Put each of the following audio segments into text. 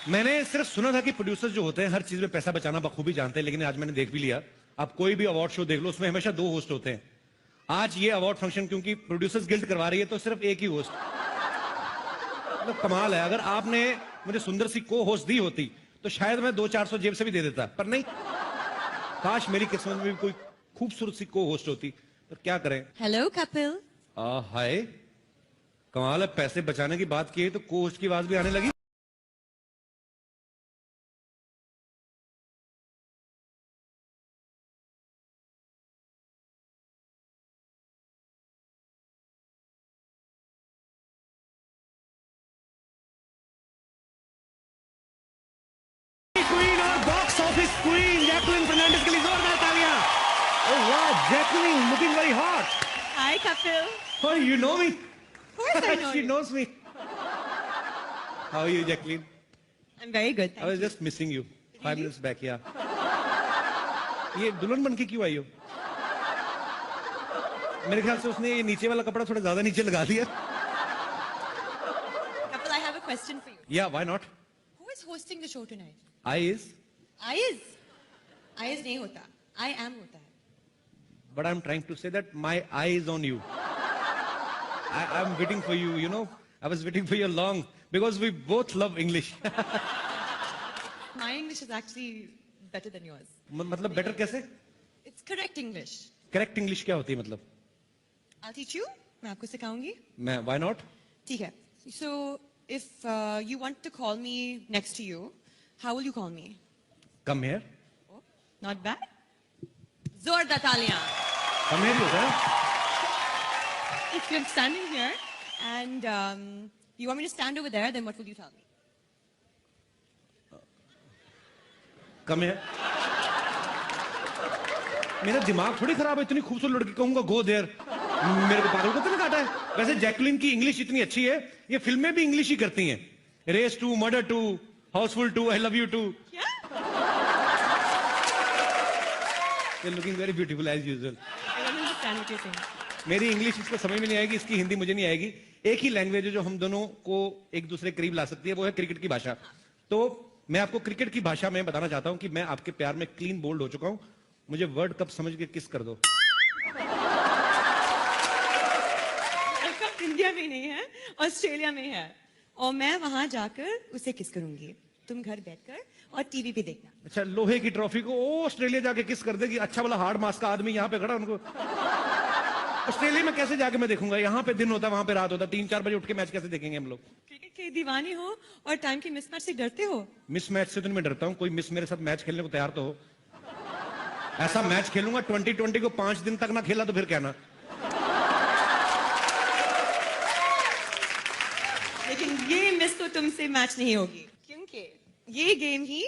मैंने सिर्फ सुना था कि प्रोड्यूसर जो होते हैं हर चीज में पैसा बचाना बखूबी जानते हैं, लेकिन आज मैंने देख भी लिया। आप कोई भी अवार्ड शो देख लो, उसमें हमेशा 2 होस्ट होते हैं। आज ये अवार्ड फंक्शन क्योंकि प्रोड्यूसर्स गिल्ड करवा रही है तो सिर्फ एक ही होस्ट। मतलब कमाल है। अगर आपने मुझे सुंदर सी को होस्ट दी होती तो शायद मैं 200-400 जेब से भी दे देता, पर नहीं। काश मेरी किस्मत में भी कोई खूबसूरत सी को होस्ट होती, पर क्या करें। हेलो कपिल। हाय, कमाल है। पैसे बचाने की बात की है तो को होस्ट की आवाज भी आने लगी। क्वीन और box office queen Jacqueline Fernandez के लिए जोरदार तालियां। ओह वाह, Jacqueline looking very hot. Hi Kapil. Oh, you know me? Of course I know She you. knows me. How are you, Jacqueline? I'm very good. I was just missing you. 5 minutes back, yeah. ये दुल्हन बन के क्यों आई हो? मेरे ख्याल से उसने ये नीचे वाला कपड़ा थोड़ा ज्यादा नीचे लगा दिया। Kapil, I have a question for you. Yeah, why not? Who is hosting the show tonight? I is, I is नहीं होता. I am होता है. but I'm trying to say that my eye is on you. I'm waiting for you, you know. I was waiting for you long because we both love English. My English is actually better than yours. मतलब better कैसे? It's correct English. Correct English क्या होती है मतलब? I'll teach you. मैं आपको सिखाऊंगी. मैं why not? ठीक है. So if you want to call me next to you, how will you call me? Come here. Oh, not bad. जोरदार तालियां. Come here होता है? If you're standing here and you want me to stand over there, then what will you tell me? Come here. मेरा दिमाग थोड़ी खराब है, इतनी खूबसूरत लड़की कहूंगा गो देयर। मेरे को पागल को तो नहीं काटा है। वैसे जैकलिन की इंग्लिश इतनी अच्छी है, ये फिल्में भी इंग्लिश ही करती हैं। Race 2, Murder 2, Housefull 2, I Love You 2। You're looking very beautiful as usual. I don't understand what you're saying. मेरी इंग्लिश इसको समझ में नहीं आएगी, इसकी हिंदी मुझे नहीं आएगी। एक ही लैंग्वेज है जो हम दोनों को एक दूसरे करीब ला सकती है, वो है क्रिकेट की भाषा। तो मैं आपको क्रिकेट की भाषा में बताना चाहता हूं कि मैं आपके प्यार में क्लीन बोल्ड हो चुका हूं। मुझे वर्ल्ड कप समझ के किस कर दो। वर्ल्ड कप इंडिया में नहीं है, ऑस्ट्रेलिया में है, और मैं वहां जाकर उसे किस करूंगी। तुम घर बैठकर और टीवी पे देखना। अच्छा, लोहे की ट्रॉफी को ऑस्ट्रेलिया जाके किस कर देगी? अच्छा वाला हार्ड मास का आदमी यहाँ पे खड़ा, उनको ऑस्ट्रेलिया में कैसे जाके मैं देखूंगा? यहाँ पे दिन होता, वहां पे रात होता। 3-4 बजे उठ के मैच कैसे देखेंगे हम लोग? क्रिकेट के दीवाने हो और टाइम की मिसमैच से डरते हो? मिसमैच से तो मैं डरता हूँ। कोई मिस मेरे साथ मैच खेलने को तैयार तो हो। ऐसा मैच खेलूंगा 2020 को 5 दिन तक ना खेला तो फिर कहना। लेकिन ये मिस तो तुमसे मैच नहीं होगी, क्योंकि ये गेम ही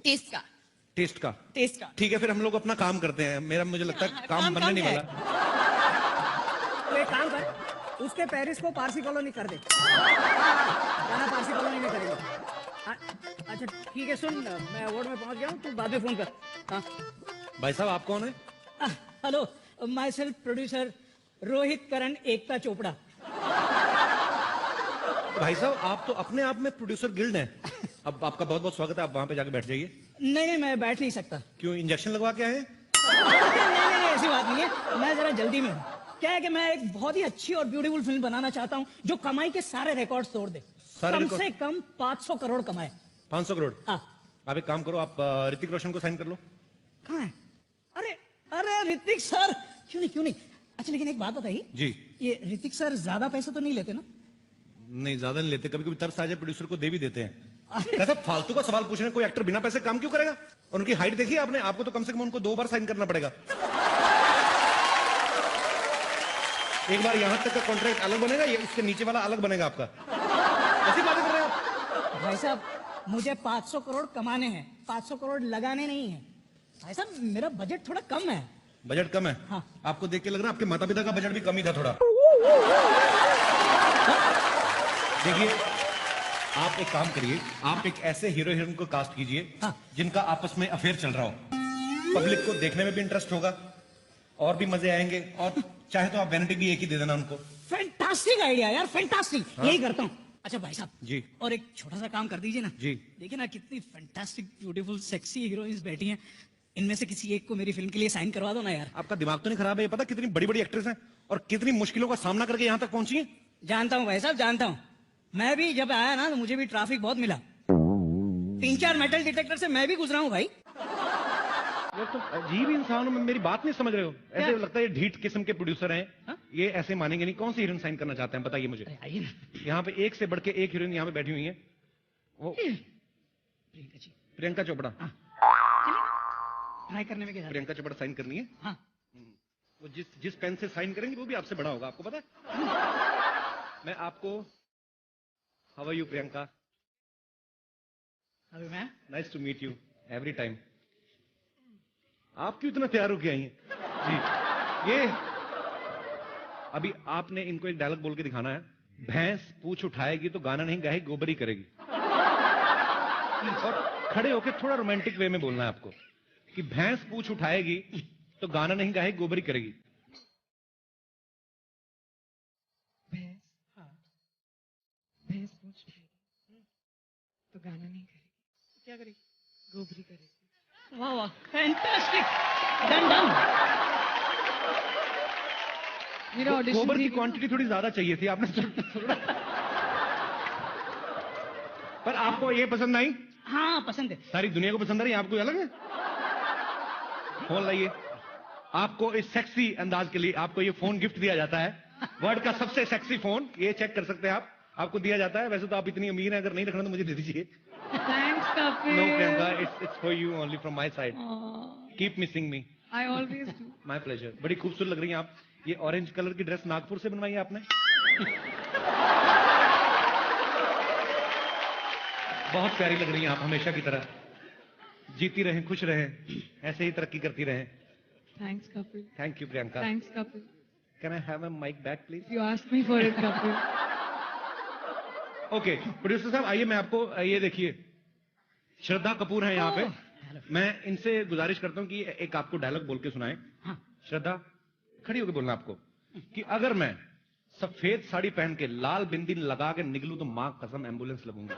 टेस्ट का। ठीक है, फिर हम लोग अपना काम करते हैं। मुझे लगता है काम बनने नहीं वाला। तो एक काम कर, उसके पेरिस को पारसी कॉलोनी कर दे। जाना पारसी कॉलोनी में करेगा। अच्छा ठीक है, सुन, मैं अवार्ड में पहुंच गया हूँ, तू बाद में फोन कर। हाँ भाई साहब, आप कौन है? Hello, myself producer Rohit Karan Ekta Chopra. भाई साहब, आप तो अपने आप में प्रोड्यूसर गिल्ड हैं। अब आपका बहुत बहुत स्वागत है, आप वहां पे जाके बैठ जाइए। नहीं, मैं बैठ नहीं सकता। क्यों, इंजेक्शन लगवा के आए? नहीं, ऐसी बात नहीं है। मैं जरा जल्दी में हूँ। क्या है कि मैं एक बहुत ही अच्छी और ब्यूटीफुल फिल्म बनाना चाहता हूँ जो कमाई के सारे रिकॉर्ड तोड़ दे। कम से कम 500 करोड़ कमाए। 500 करोड़? हाँ। आप एक काम करो, आप ऋतिक रोशन को साइन कर लो। कहाँ है? अरे ऋतिक सर, क्यों नहीं। अच्छा, लेकिन एक बात बताइए जी। ये ऋतिक सर ज्यादा पैसा तो नहीं लेते ना? नहीं, ज्यादा नहीं लेते। कभी कभी तरस आ जाए प्रोड्यूसर को दे भी देते हैं। ऐसा फालतू का सवाल पूछने, कोई एक्टर बिना पैसे काम क्यों करेगा? और उनकी हाइट देखिए आपने? आपको तो कम से कम उनको 2 बार साइन करना पड़ेगा। एक बार यहां तक का कॉन्ट्रैक्ट अलग बनेगा, ये इसके नीचे वाला अलग बनेगा आपका। ऐसी बातें कर रहे हैं आप? भाई साहब, मुझे 500 करोड़ कमाने हैं, 500 करोड़ लगाने नहीं है। भाई साहब, मेरा बजट थोड़ा कम है। बजट कम है? हाँ। आपको देख के लग रहा है आपके माता पिता का बजट भी कम ही था थोड़ा। देखिए, आप एक काम करिए, आप एक ऐसे हीरो हीरोइन को कास्ट कीजिए जिनका आपस में अफेयर चल रहा हो। पब्लिक को देखने में भी इंटरेस्ट होगा और भी मजे आएंगे, और चाहे तो आप वैनिटी भी एक ही दे देना उनको। फैंटास्टिक आइडिया यार, फैंटास्टिक। यही करता हूँ। अच्छा भाई साहब जी। और एक छोटा सा काम कर दीजिए ना जी। देखिए ना कितनी फैंटास्टिक ब्यूटीफुल सेक्सी हीरोइंस बैठी हैं, इनमें से किसी एक को मेरी फिल्म के लिए साइन करवा दो ना यार। आपका दिमाग तो नहीं खराब है? ये पता कितनी बड़ी बड़ी एक्ट्रेस हैं और कितनी मुश्किलों का सामना करके यहाँ तक पहुंची हैं? जानता हूँ भाई साहब जानता हूँ, मैं भी जब आया ना तो मुझे भी ट्रैफिक बहुत मिला, 3-4 मेटल डिटेक्टर से मैं भी गुजरा हूँ भाई। ये तो अजीब इंसान हो, मेरी बात नहीं समझ रहे हो? ऐसे क्या? लगता है ये ढीठ किस्म के प्रोड्यूसर हैं। हाँ? ये ऐसे मानेंगे नहीं। कौन सी हीरोइन साइन करना चाहते हैं बताइए मुझे। आइए ना यहाँ पे एक से बढ़ के एक हीरोइन यहाँ पे बैठी हुई है। वो प्रियंका जी, प्रियंका चोपड़ा। चलिए ट्राई करने में क्या जाता है? प्रियंका चोपड़ा साइन करनी है। हाँ वो जिस पेन से साइन करेंगे वो भी आपसे बड़ा होगा, आपको पता है? मैं आपको हाउ आर यू प्रियंका, अभी मैं nice to meet you every time. आप क्यों इतना तैयार होके आई हैं? जी ये अभी आपने इनको एक डायलॉग बोल के दिखाना है। भैंस पूछ उठाएगी तो गाना नहीं गाएगी, गोबरी करेगी। और खड़े होके थोड़ा रोमांटिक वे में बोलना है आपको कि भैंस पूछ उठाएगी तो गाना नहीं गाएगी, गोबरी करेगी। भैंस, हाँ, भैंस पूछ उठाएगी तो गाना नहीं करेगी, क्या करेगी? गोबरी करेगी। वाह वाह फैंटास्टिक, डन डन। मेरा ऑडिशन गोबर की क्वांटिटी थोड़ी ज्यादा चाहिए थी आपने थोड़ा। पर आपको ये पसंद आई? हाँ पसंद है। सारी दुनिया को पसंद आ रही है, आपको अलग है? फोन लाइए। आपको इस सेक्सी अंदाज के लिए आपको ये फोन गिफ्ट दिया जाता है, वर्ल्ड का सबसे सेक्सी फोन। ये चेक कर सकते हैं आप, आपको दिया जाता है। वैसे तो आप इतनी अमीर हैं, अगर नहीं रखना तो मुझे दे दीजिए। Thanks Kapil. No Priyanka, it's for you only from my side. Keep missing me. I always do. My pleasure. बड़ी खूबसूरत लग रही हैं आप। ये ऑरेंज कलर की ड्रेस नागपुर से बनवाई है आपने? बहुत प्यारी लग रही हैं आप, हमेशा की तरह। जीती रहें, खुश रहें, ऐसे ही तरक्की करती रहें। Thanks Kapil. Thank you Priyanka. Thanks Kapil. Can I have a mic back please? You asked me for it Kapil. Okay producer साहब आइए, मैं आपको ये देखिए, श्रद्धा कपूर है यहाँ पे। मैं इनसे गुजारिश करता हूँ कि एक आपको डायलॉग बोल के सुनाएं। हाँ। श्रद्धा खड़ी होकर बोलना आपको कि अगर मैं सफेद साड़ी पहन के लाल बिंदी लगा के निकलूं तो मां कसम एम्बुलेंस लगूंगी।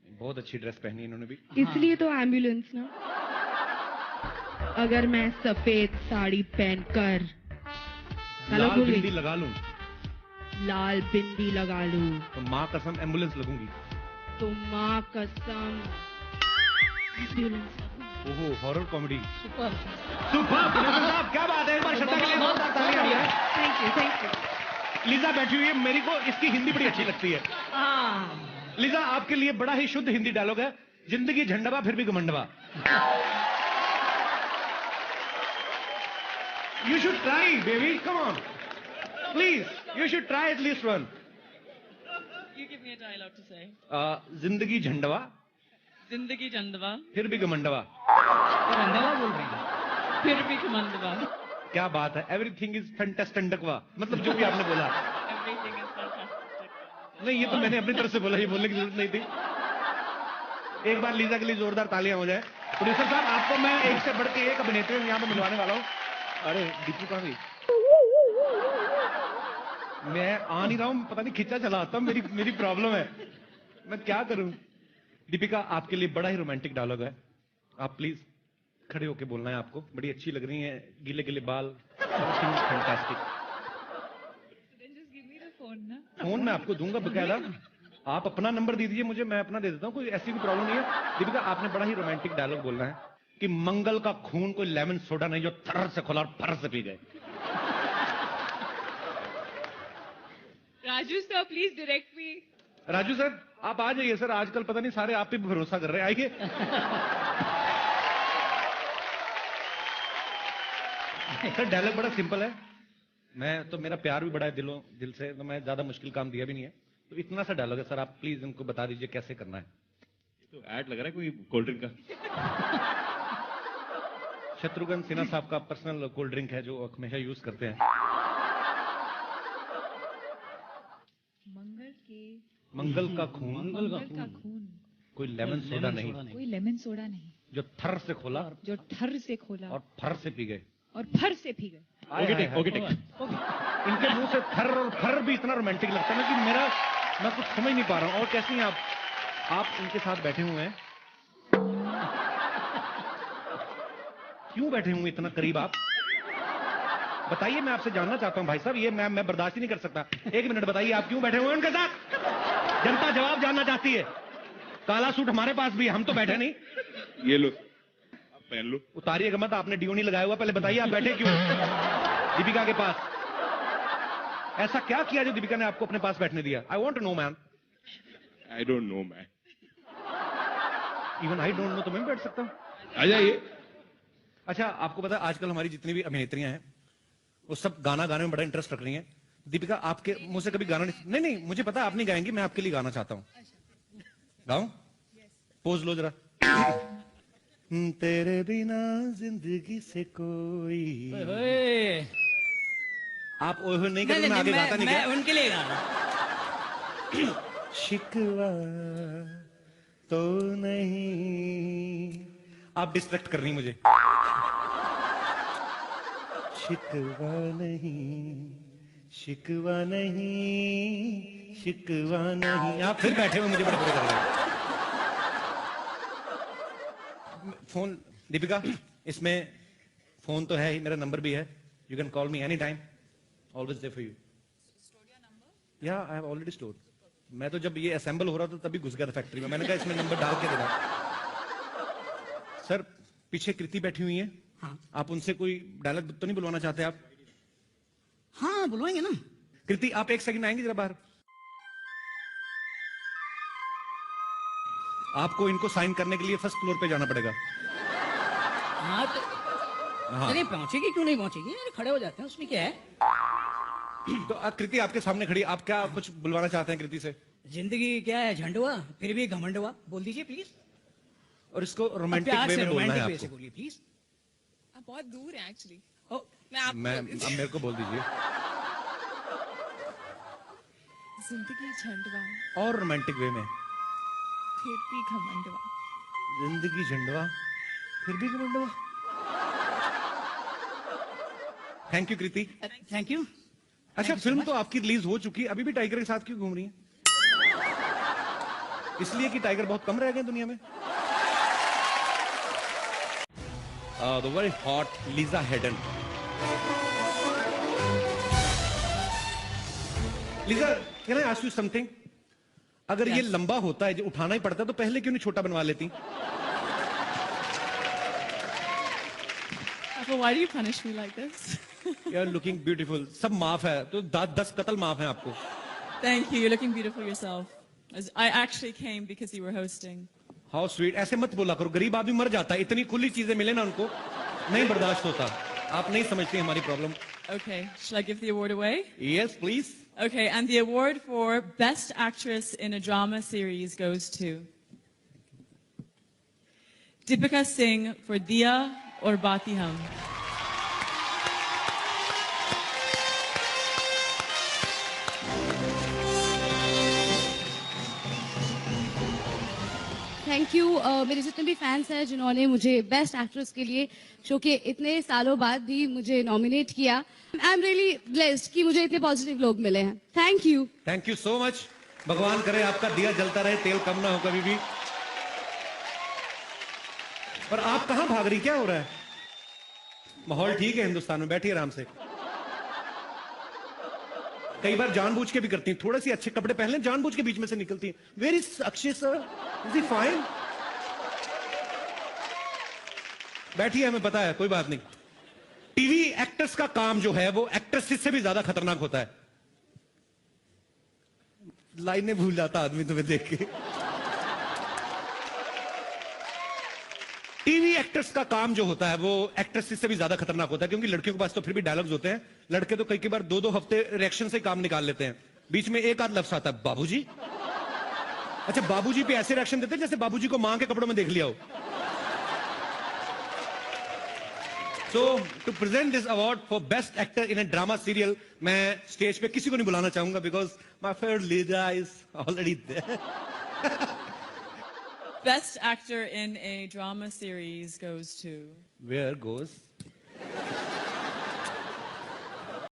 बहुत अच्छी ड्रेस पहनी इन्होंने भी। इसलिए तो एम्बुलेंस ना। अगर मैं सफेद साड़ी पहनकर लाल बिंदी लगा लूं लाल बिंदी लगा लूं तो मां कसम एम्बुलेंस लगूंगी। तो माँ कसम एम्बुलेंस। ओहो horror comedy. Super. Super producer साहब, क्या बात है। एक बार श्रद्धा के लिए जोरदार तालियां हो जाए। Thank you thank you. Lisa बैठी हुई है, मेरी को इसकी हिंदी बड़ी अच्छी लगती है। हाँ लीजा आपके लिए बड़ा ही शुद्ध हिंदी डायलॉग है। जिंदगी झंडवा फिर भी घमंडवा। You should try baby, come on please, you should try at least one. You give me a dialogue to say. जिंदगी झंडवा जिंदगी झंडवा फिर भी घमंडवा। और अंदावा बोल रहे हैं। फिर भी घमंडवा। क्या बात है। एवरीथिंग इज फैंटास्टिकवा, मतलब जो भी आपने बोला। Everything is fantastic. नहीं ये तो मैंने अपनी तरफ से बोला, ये बोलने की जरूरत नहीं थी। एक बार लीजा के लिए जोरदार तालियां हो जाए। प्रोड्यूसर साहब आपको मैं एक से बढ़ के एक अभिनेत्री यहाँ पे मिलवाने वाला हूँ। अरे दीपू कहाँ गई? मैं आ नहीं रहा हूँ, पता नहीं खिंचा चला आता, मेरी प्रॉब्लम है, मैं क्या करूं। दीपिका आपके लिए बड़ा ही रोमांटिक डायलॉग है, आप प्लीज खड़े होके बोलना है आपको। बड़ी अच्छी लग रही हैं, गीले गीले बाल, fantastic. Then just give me the phone ना। फोन मैं आपको दूंगा बकायदा, आप अपना नंबर दे दीजिए मुझे, मैं अपना दे देता हूँ, कोई ऐसी भी प्रॉब्लम नहीं है। दीपिका आपने बड़ा ही रोमांटिक डायलॉग बोलना है कि मंगल का खून कोई लेमन सोडा नहीं जो थर से खोला और फर से पी गए। Raju sir please direct me. Raju sir आप आ जाइए सर, आजकल पता नहीं सारे आप पे भरोसा कर रहे हैं, आइए। सर डायलॉग बड़ा सिंपल है, मैं तो मेरा प्यार भी बड़ा है दिल से, तो मैं ज्यादा मुश्किल काम दिया भी नहीं है, तो इतना सा डायलॉग है सर, आप प्लीज इनको बता दीजिए कैसे करना है। तो ऐड लग रहा है कोई कोल्ड ड्रिंक का। शत्रुघ्न सिन्हा साहब का पर्सनल कोल्ड ड्रिंक है जो हमेशा यूज करते हैं। मंगल का खून मंगल का खून कोई लेमन सोडा नहीं कोई लेमन सोडा नहीं जो थर से खोला जो ठर से खोला और फर से पी गए। और फर से पी गए। ओके टेक ओके टेक इनके मुंह से थर और फर भी इतना रोमांटिक लगता है ना कि मैं कुछ समझ नहीं पा रहा हूँ। और कैसी हैं आप इनके साथ बैठे हुए हैं, क्यों बैठे हुए इतना करीब आप? बताइए, मैं आपसे जानना चाहता हूं भाई साहब, ये मैं बर्दाश्त ही नहीं कर सकता। एक मिनट बताइए, आप क्यों बैठे हुए हैं उनके साथ? जनता जवाब जानना चाहती है। काला सूट हमारे पास भी है, हम तो बैठे नहीं। ये लो, आप पहन लो। उतारिएगा मत, आपने डिओ नहीं लगाया हुआ। पहले बताइए आप बैठे क्यों दीपिका के पास? ऐसा क्या किया जो दीपिका ने आपको अपने पास बैठने दिया? I want to know man. I don't know man. Even I don't know तो मैं भी बैठ सकता हूँ। आ जाइए। अच्छा, आपको पता है आजकल हमारी जितनी भी अभिनेत्रियां हैं वो सब गाना गाने में बड़ा इंटरेस्ट रख रही हैं। दीपिका, आपके मुंह से कभी गाना नहीं, मुझे पता आप नहीं गाएंगी, मैं आपके लिए गाना चाहता हूं। गाऊं? पोज लो जरा। तेरे बिना जिंदगी से कोई। आप ओह नहीं करेंगे, मैं आगे गाता नहीं मैं उनके लिए गाना। शिकवा तो नहीं, आप डिस्ट्रैक्ट कर रही मुझे। शिकवा नहीं, शिकवा नहीं, शिकवा नहीं। आप फिर बैठे हुए मुझे बड़े बुरे कर रहे हैं। फोन दीपिका, इसमें फोन तो है ही, मेरा नंबर भी है। You can call me any time, always there for you. या आई हैव ऑलरेडी स्टोर्ड। मैं तो जब ये असेंबल हो रहा था तभी घुस गया था फैक्ट्री में। मैंने कहा इसमें नंबर डाल के देना। सर, पीछे कृति बैठी हुई है। हाँ। आप उनसे कोई डायलॉग तो नहीं बुलवाना चाहते आप? हाँ, बुलवाएंगे ना। कृति, आप एक सेकंड आएंगे जरा बाहर? आपको इनको साइन करने के लिए फर्स्ट फ्लोर पे जाना पड़ेगा। हाँ तो हाँ। अरे पहुंचेगी क्यों नहीं पहुंचेगी? अरे खड़े हो जाते हैं, उसमें क्या है? तो कृति आपके सामने खड़ी, आप क्या कुछ बुलवाना चाहते हैं कृति से? जिंदगी क्या है, झंडुआ फिर भी घमंडुआ। बोल दीजिए प्लीज। और इसको रोमांटिक प्यार वे से में बोलना है रोमांटिक वे से आपको। बोलिए प्लीज। आप बहुत दूर हैं एक्चुअली। ओ, मैं आपको मैं अब मेरे को बोल दीजिए। जिंदगी झंडवा और रोमांटिक वे में। फिर भी घमंडवा। जिंदगी झंडवा फिर भी घमंडवा। Thank you Kriti. Thank you. अच्छा, फिल्म तो आपकी रिलीज हो चुकी है, अभी भी टाइगर के साथ क्यों घूम रही है? इसलिए कि टाइगर बहुत कम रह गए दुनिया में। The very hot Lisa Hayden. Lisa, can I ask you something? अगर ये लंबा होता है, जो उठाना ही पड़ता है, तो पहले क्यों नहीं छोटा बनवा लेती? Why do you punish me like this? You are looking beautiful. सब माफ है, तो 10 कत्ल माफ है आपको। Thank you. You're looking beautiful yourself. I actually came because you were hosting. How sweet. ऐसे मत बोला करो, गरीब आदमी मर जाता है। इतनी खुली चीजें मिले ना उनको, नहीं बर्दाश्त होता। आप नहीं समझती हमारी problem. Okay. Shall I give the award away? Yes, please. Okay. And the award for Best Actress in a Drama Series goes to Deepika Singh for Diya or Bati Hum. Thank you. मेरे जितने भी fans हैं जिन्होंने मुझे best actress के लिए show के इतने सालों बाद भी मुझे नॉमिनेट किया। आई एम रियली ब्लेस्ड कि मुझे इतने पॉजिटिव लोग मिले हैं। Thank you. Thank you so much. भगवान करे आपका दिया जलता रहे, तेल कम ना हो कभी भी। पर आप कहां भाग रही, क्या हो रहा है? माहौल ठीक है हिंदुस्तान में, बैठिए आराम से। कई बार जानबूझ के भी करती हैं, थोड़े से अच्छे कपड़े पहन लें, जानबूझ के बीच में से निकलती हैं। Where is Akshay sir? Is he fine? बैठिए, हमें पता है, कोई बात नहीं। टीवी एक्टर्स का काम जो है वो एक्ट्रेसेस से भी ज्यादा खतरनाक होता है। लाइनें भूल जाता आदमी तुम्हें देख के। टीवी एक्टर्स का काम जो होता है वो एक्ट्रेसेस से भी ज्यादा खतरनाक होता है, क्योंकि लड़कियों के पास तो फिर भी डायलॉग्स होते हैं। लड़के तो कई बार 2-2 हफ्ते रिएक्शन से काम निकाल लेते हैं। बीच में एक आध लफ्ज आता है, बाबूजी। अच्छा, बाबूजी पे ऐसे रिएक्शन देते हैं जैसे बाबूजी को मां के कपड़ों में देख लिया हो। So to present this award for best actor in a drama serial, मैं स्टेज पे किसी को नहीं बुलाना चाहूंगा because my favourite leader is already there. Best actor in a drama series goes to Where goes?